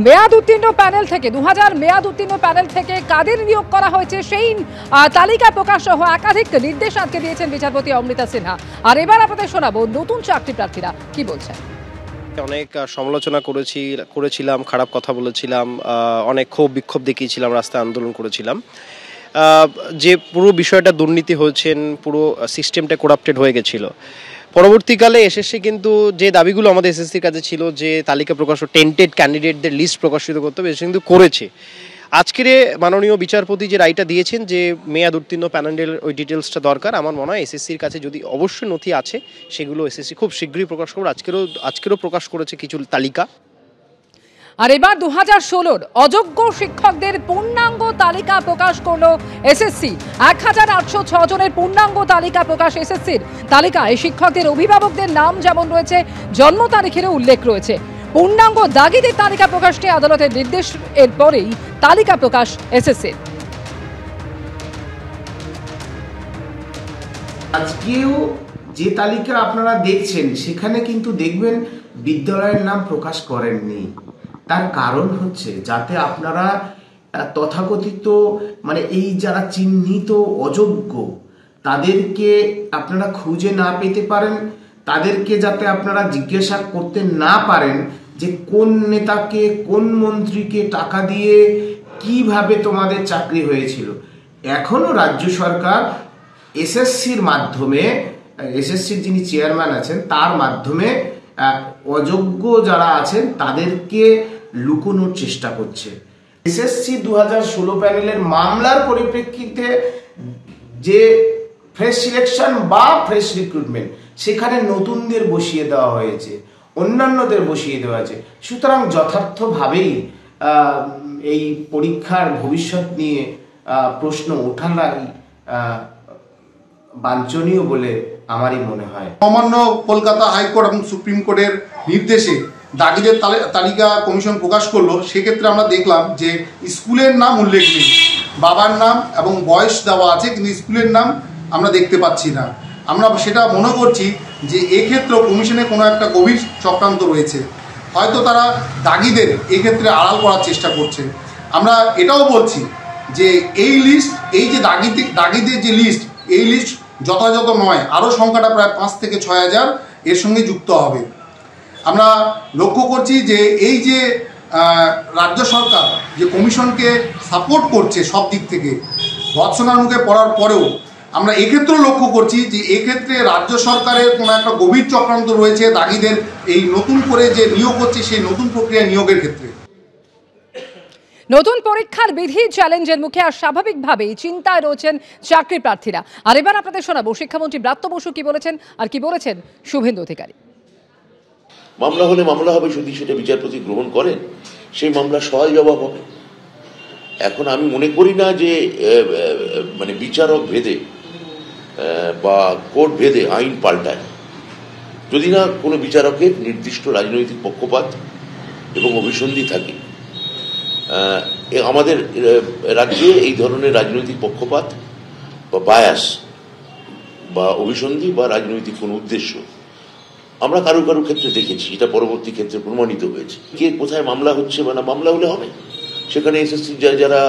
মেয়াদ উত্তীর্ণ প্যানেল থেকে 2000 মেয়াদ উত্তীর্ণ প্যানেল থেকে কাদের নিয়োগ করা হয়েছে সেই তালিকা প্রকাশ সহ একাধিক নির্দেশ আজকে দিয়েছেন বিচারপতি অমৃতা সিনহা। আর এবার আপনাদের শোনাবো নতুন চাকরি প্রার্থীরা কি বলছেন। অনেক সমালোচনা করেছিলাম, খারাপ কথা বলেছিলাম, অনেক ক্ষোভ বিক্ষোভ দেখিয়েছিলাম, রাস্তায় আন্দোলন করেছিলাম। যে পুরো বিষয়টা দুর্নীতি হয়েছেন, পুরো সিস্টেমটা করাপ্টেড হয়ে গেছিল। পরবর্তীকালে এসএসসি কিন্তু যে দাবিগুলো আমাদের এসএসসির কাছে ছিল, যে তালিকা প্রকাশ টেন্টেড ক্যান্ডিডেটদের লিস্ট প্রকাশিত করতে হবে, সেটা কিন্তু করেছে। আজকের মাননীয় বিচারপতি যে রায়টা দিয়েছেন যে মেয়াদ উত্তীর্ণ প্যানেলের ওই ডিটেলসটা দরকার, আমার মনে হয় এসএসসির কাছে যদি অবশ্যই নথি আছে সেগুলো এসএসসি খুব শীঘ্রই প্রকাশ করবে। আজকেরও প্রকাশ করেছে কিছু তালিকা। আর এবার 2016 অযোগ্য শিক্ষকদের পূর্ণাঙ্গ তালিকা প্রকাশ করলো এসএসসি। 1806 জনের পূর্ণাঙ্গ তালিকা প্রকাশ এসএসসির তালিকায় শিক্ষকদের অভিভাবকদের নাম যেমন রয়েছে, জন্ম তারিখেরও উল্লেখ রয়েছে। পূর্ণাঙ্গ দাগিদের তালিকা প্রকাশ নিয়ে আদালতের নির্দেশ এরপরেই তালিকা প্রকাশ এসএসসির। আজকেও যে তালিকা আপনারা দেখছেন সেখানে কিন্তু দেখবেন বিদ্যালয়ের নাম প্রকাশ করেননি। তার কারণ হচ্ছে যাতে আপনারা তথাকথিত এই যারা চিহ্নিত অযোগ্য তাদেরকে আপনারা খুঁজে না পেতে পারেন, তাদেরকে যাতে আপনারা জিজ্ঞাসা করতে না পারেন যে কোন নেতাকে কোন মন্ত্রীকে টাকা দিয়ে কিভাবে তোমাদের চাকরি হয়েছিল। এখনো রাজ্য সরকার এসএসসির মাধ্যমে, এসএসসির যিনি চেয়ারম্যান আছেন তার মাধ্যমে অযোগ্য যারা আছেন তাদেরকে লুকোনোর চেষ্টা করছে। এসএসসি 2016 প্যানেলের মামলার পরিপ্রেক্ষিতে যে ফ্রেশ সিলেকশন বা ফ্রেশ রিক্রুটমেন্ট, সেখানে নতুনদের বসিয়ে দেওয়া হয়েছে, অন্যান্যদের বসিয়ে দেওয়া হয়েছে। সুতরাং যথার্থভাবেই এই পরীক্ষার ভবিষ্যৎ নিয়ে প্রশ্ন ওঠাটাই বাঞ্ছনীয় বলে আমারই মনে হয়। সামান্য কলকাতা হাইকোর্ট এবং সুপ্রিম কোর্টের নির্দেশে দাগিদের তালিকা কমিশন প্রকাশ করলো। সেক্ষেত্রে আমরা দেখলাম যে স্কুলের নাম উল্লেখ নেই, বাবার নাম এবং বয়স দেওয়া আছে, কিন্তু স্কুলের নাম আমরা দেখতে পাচ্ছি না। আমরা সেটা মনে করছি যে এক্ষেত্রে কমিশনে কোনো একটা গভীর চক্রান্ত রয়েছে। হয়তো তারা দাগিদের এক্ষেত্রে আড়াল করার চেষ্টা করছে। আমরা এটাও বলছি যে এই লিস্ট, এই যে দাগিদের যে লিস্ট, এই লিস্ট যথাযথ নয়। আরও সংখ্যাটা প্রায় 5 থেকে 6 হাজার এর সঙ্গে যুক্ত হবে। আমরা লক্ষ্য করছি যে এই যে রাজ্য সরকার যে কমিশনকে সাপোর্ট করছে সব দিক থেকে, ভৎসনার মুখে পড়ার পরেও আমরা এক্ষেত্রেও লক্ষ্য করছি যে এক্ষেত্রে রাজ্য সরকারের কোনো একটা গভীর চক্রান্ত রয়েছে দাগিদের এই নতুন করে যে নিয়োগ হচ্ছে সেই নতুন প্রক্রিয়া নিয়োগের ক্ষেত্রে। নতুন পরীক্ষার বিধি চ্যালেঞ্জের মুখে আর স্বাভাবিকভাবেই চিন্তায় রয়েছেন চাকরি প্রার্থীরা। আর এবার আপনাদের শোনাবো শিক্ষামন্ত্রী ব্রাত্য বসু কি বলেছেন আর কি বলেছেন শুভেন্দু অধিকারী। মামলা হলে মামলা হবে, যদি সেটা বিচারপতি গ্রহণ করেন সেই মামলা সওয়াল জবাব হবে। এখন আমি মনে করি না যে বিচারক ভেদে বা কোর্ট ভেদে আইন পাল্টায়, যদি না কোনো বিচারকের নির্দিষ্ট রাজনৈতিক পক্ষপাত এবং অভিসন্ধি থাকে। আমাদের রাজ্যে এই ধরনের রাজনৈতিক পক্ষপাত বা বায়াস বা অভিসন্ধি বা রাজনৈতিক কোনো উদ্দেশ্য আমরা কারো ক্ষেত্রে দেখেছি, এটা পরবর্তী ক্ষেত্রে প্রমাণিত হয়েছে। কে কোথায় মামলা হচ্ছে বা না, মামলা হলে হবে, সেখানে এসএসসি যারা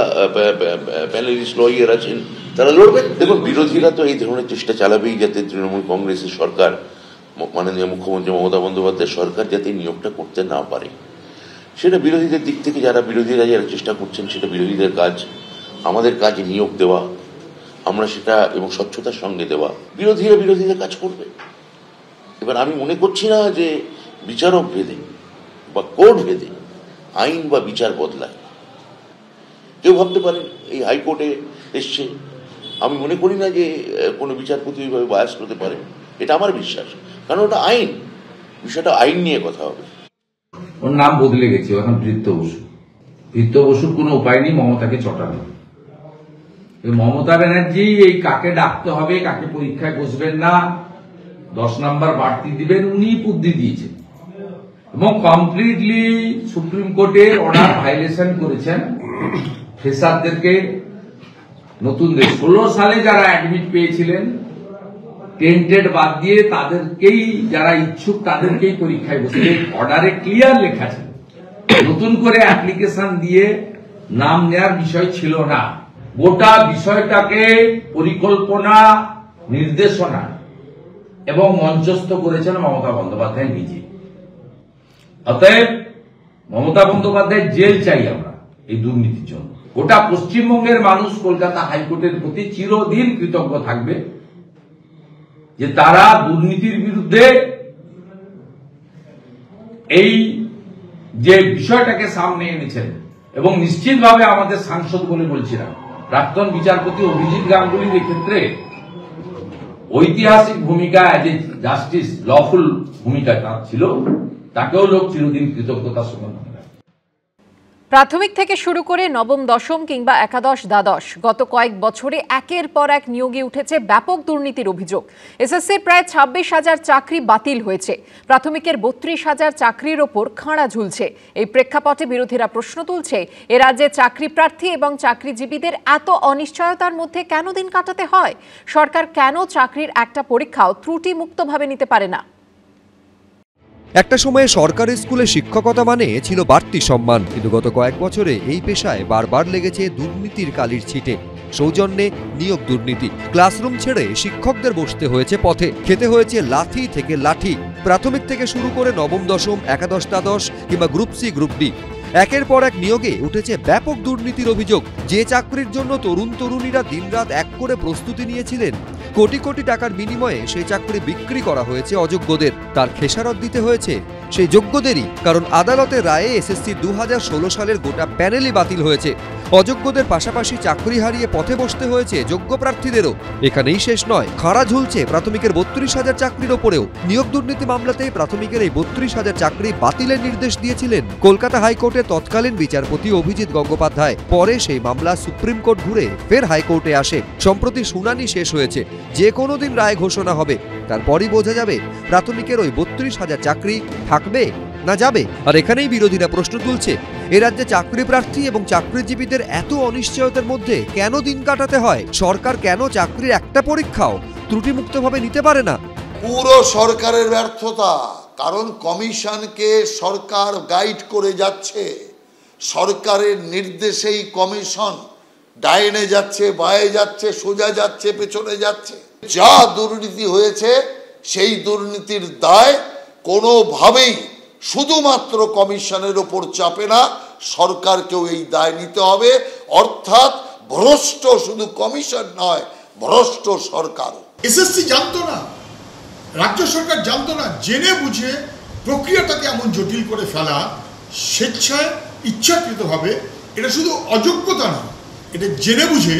প্যানেলিস্ট লয়ার আছেন তারা লড়বেন। দেখুন, বিরোধীরা তো এই ধরনের চেষ্টা চালাবেই যাতে তৃণমূল কংগ্রেসের সরকার, মাননীয় মুখ্যমন্ত্রী মমতা বন্দ্যোপাধ্যায়ের সরকার যাতে নিয়োগটা করতে না পারে। সেটা বিরোধীদের দিক থেকে বিরোধীরা যারা চেষ্টা করছেন সেটা বিরোধীদের কাজ। আমাদের কাজ নিয়োগ দেওয়া, আমরা সেটা এবং স্বচ্ছতার সঙ্গে দেওয়া। বিরোধীদের কাজ করবে। এবার আমি মনে করছি না যে বিচারক ভেদে বা কোর্ট ভেদে আইন বা বিচার বদলায়। কেউ ভাবতে পারেন এই হাইকোর্টে এসছে, আমি মনে করি না যে কোনো বিচারপতি ওইভাবে বায়াস করতে পারে, এটা আমার বিশ্বাস। কারণ ওটা আইন, বিষয়টা আইন নিয়ে কথা হবে। ওর নাম বদলে গেছে, এখন বৃত্ত বসু। বৃত্ত বসুর কোনো উপায় নেই মমতাকে চটানো। মমতা ব্যানার্জি এই কাকে ডাকতে হবে, কাকে পরীক্ষায় বসবেন না, 10 নম্বর বাড়তি দিবেন, উনি বুদ্ধি দিয়েছেন এবং কমপ্লিটলি সুপ্রিম কোর্টের অর্ডার ভাইলেশন করেছেন। ফ্রেশারদেরকে, নতুনদের 16 সালে যারা অ্যাডমিট পেয়েছিলেন টেন্টেড বাদ দিয়ে তাদেরকেই, যারা ইচ্ছুক তাদেরকেই পরীক্ষায় বসে। অর্ডারে ক্লিয়ার লেখা আছে নতুন করে অ্যাপ্লিকেশন দিয়ে নাম নেওয়ার বিষয় ছিল না। গোটা বিষয়টাকে পরিকল্পনা, নির্দেশনা এবং মঞ্চস্থ করেছেন মমতা বন্দ্যোপাধ্যায় নিজে। অতএব মমতা বন্দ্যোপাধ্যায় জেল চাই আমরা এই দুর্নীতির জন্য। গোটা পশ্চিমবঙ্গের মানুষ কলকাতা হাইকোর্টের প্রতি চিরদিন কৃতজ্ঞ থাকবে যে তারা দুর্নীতির বিরুদ্ধে এই যে বিষয়টাকে সামনে এনেছেন। এবং নিশ্চিতভাবে আমাদের সাংসদ বলে বলছিলাম, প্রাক্তন বিচারপতি অভিজিৎ গাঙ্গুলির এক্ষেত্রে ঐতিহাসিক ভূমিকা, এজ এ জাস্টিস লফুল ভূমিকা তার ছিল, তাকেও লোক চিরদিন কৃতজ্ঞতার সঙ্গে মনে রাখে। প্রাথমিক থেকে শুরু করে নবম, দশম কিংবা একাদশ, দ্বাদশ গত কয়েক বছরে একের পর এক নিয়োগে উঠেছে ব্যাপক দুর্নীতির অভিযোগ। এসএসসির প্রায় 26,000 চাকরি বাতিল হয়েছে। প্রাথমিকের 32,000 চাকরির ওপর খাঁড়া ঝুলছে। এই প্রেক্ষাপটে বিরোধীরা প্রশ্ন তুলছে, এ রাজ্যে চাকরি প্রার্থী এবং চাকরিজীবীদের এত অনিশ্চয়তার মধ্যে কেন দিন কাটাতে হয়? সরকার কেন চাকরির একটা পরীক্ষাও ত্রুটিমুক্তভাবে নিতে পারে না? একটা সময়ে সরকারি স্কুলে শিক্ষকতা মানে ছিল বাড়তি সম্মান, কিন্তু গত কয়েক বছরে এই পেশায় বারবার লেগেছে দুর্নীতির কালির ছিটে। সৌজন্যে নিয়োগ দুর্নীতি, ক্লাসরুম ছেড়ে শিক্ষকদের বসতে হয়েছে পথে, খেতে হয়েছে লাথি থেকে লাঠি। প্রাথমিক থেকে শুরু করে নবম, দশম, একাদশ, দ্বাদশ কিংবা গ্রুপ সি, গ্রুপ ডি, একের পর এক নিয়োগে উঠেছে ব্যাপক দুর্নীতির অভিযোগ। যে চাকরির জন্য তরুণ তরুণীরা দিনরাত এক করে প্রস্তুতি নিয়েছিলেন, কোটি কোটি টাকার বিনিময়ে সেই চাকরি বিক্রি করা হয়েছে অযোগ্যদের। তার খেসারত দিতে হয়েছে সেই যোগ্যদেরই, কারণ আদালতের রায়ে এসএসসি 2016 সালের গোটা প্যানেলই বাতিল হয়েছে। অযোগ্যদের পাশাপাশি চাকরি হারিয়ে পথে বসতে হয়েছে যোগ্য প্রার্থীদেরও। এখানেই শেষ নয়, খাড়া ঝুলছে প্রাথমিকের 32,000 চাকরির ওপরেও। নিয়োগ দুর্নীতি মামলাতে প্রাথমিকের এই 32,000 চাকরি বাতিলের নির্দেশ দিয়েছিলেন কলকাতা হাইকোর্টের তৎকালীন বিচারপতি অভিজিৎ গঙ্গোপাধ্যায়। পরে সেই মামলা সুপ্রিম কোর্ট ঘুরে ফের হাইকোর্টে আসে। সম্প্রতি শুনানি শেষ হয়েছে, যে কোনো দিন রায় ঘোষণা হবে, তারপরই বোঝা যাবে প্রাথমিকের ওই 32,000 চাকরি থাকবে না যাবে। আর এখানেই বিরোধীরা প্রশ্ন তুলছে, এ রাজ্যে চাকরি প্রার্থী এবং চাকরিজীবীদের এত অনিশ্চয়তার মধ্যে কেন দিন কাটাতে হয়? সরকার কেন চাকরির একটা পরীক্ষাও ত্রুটিমুক্তভাবে নিতে পারে না? পুরো সরকারের ব্যর্থতা, কারণ কমিশনকে সরকার গাইড করে যাচ্ছে। সরকারের নির্দেশেই কমিশন ডাইনে যাচ্ছে, বায়ে যাচ্ছে, সোজা যাচ্ছে, পেছনে যাচ্ছে। যা দুর্নীতি হয়েছে সেই দুর্নীতির দায় কোনোভাবেই শুধুমাত্র কমিশনের ওপর চাপে না, সরকারকেও এই দায় নিতে হবে। অর্থাৎ ভ্রষ্ট শুধু কমিশন নয়, ভ্রষ্ট সরকার। এসএসসি জানতো না, রাজ্য সরকার জানতো না, জেনে বুঝে প্রক্রিয়াটাকে এমন জটিল করে ফেলা, স্বেচ্ছায় ইচ্ছাকৃতভাবে। এটা শুধু অযোগ্যতা না, এটা জেনে বুঝে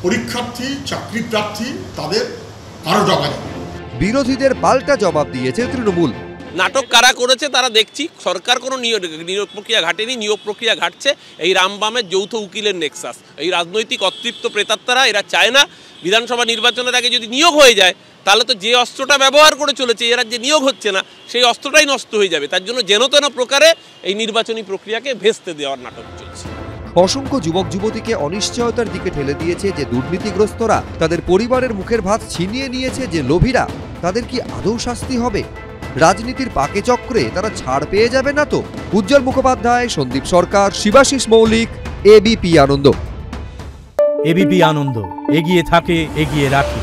পরীক্ষার্থী, চাকরি প্রার্থী তাদের আরো টাকা দেবে। বিরোধীদের পাল্টা জবাব দিয়েছে তৃণমূল। নাটক কারা করেছে তারা দেখছি। সরকার কোনো নিয়োগ প্রক্রিয়া ঘাটেনি, নিয়োগ প্রক্রিয়া ঘাটছে এই রামবামের যৌথ উকিলের নেক্সাস। এই রাজনৈতিক অতৃপ্ত প্রেতাত্মারা, এরা চায় না বিধানসভা নির্বাচনের আগে যদি নিয়োগ হয়ে যায়, তাহলে তো যে অস্ত্রটা ব্যবহার করে চলেছে এরা, যে নিয়োগ হচ্ছে না, সেই অস্ত্রটাই নষ্ট হয়ে যাবে। তার জন্য যেন তেন প্রকারে এই নির্বাচনী প্রক্রিয়াকে ভেস্তে দেওয়ার নাটক চলছে। অসংখ্য যুবক যুবতীকে অনিশ্চয়তার দিকে ঠেলে দিয়েছে যে দুর্নীতিগ্রস্তরা, তাদের পরিবারের মুখের ভাত ছিনিয়ে নিয়েছে যে লোভীরা, তাদের কি আদৌ শাস্তি হবে? রাজনীতির পাকে চক্রে তারা ছাড় পেয়ে যাবে না তো? উজ্জ্বল মুখোপাধ্যায়, সন্দীপ সরকার, শিবাশিস মৌলিক, এবিপি আনন্দ। এবিপি আনন্দ, এগিয়ে থাকে, এগিয়ে রাখে।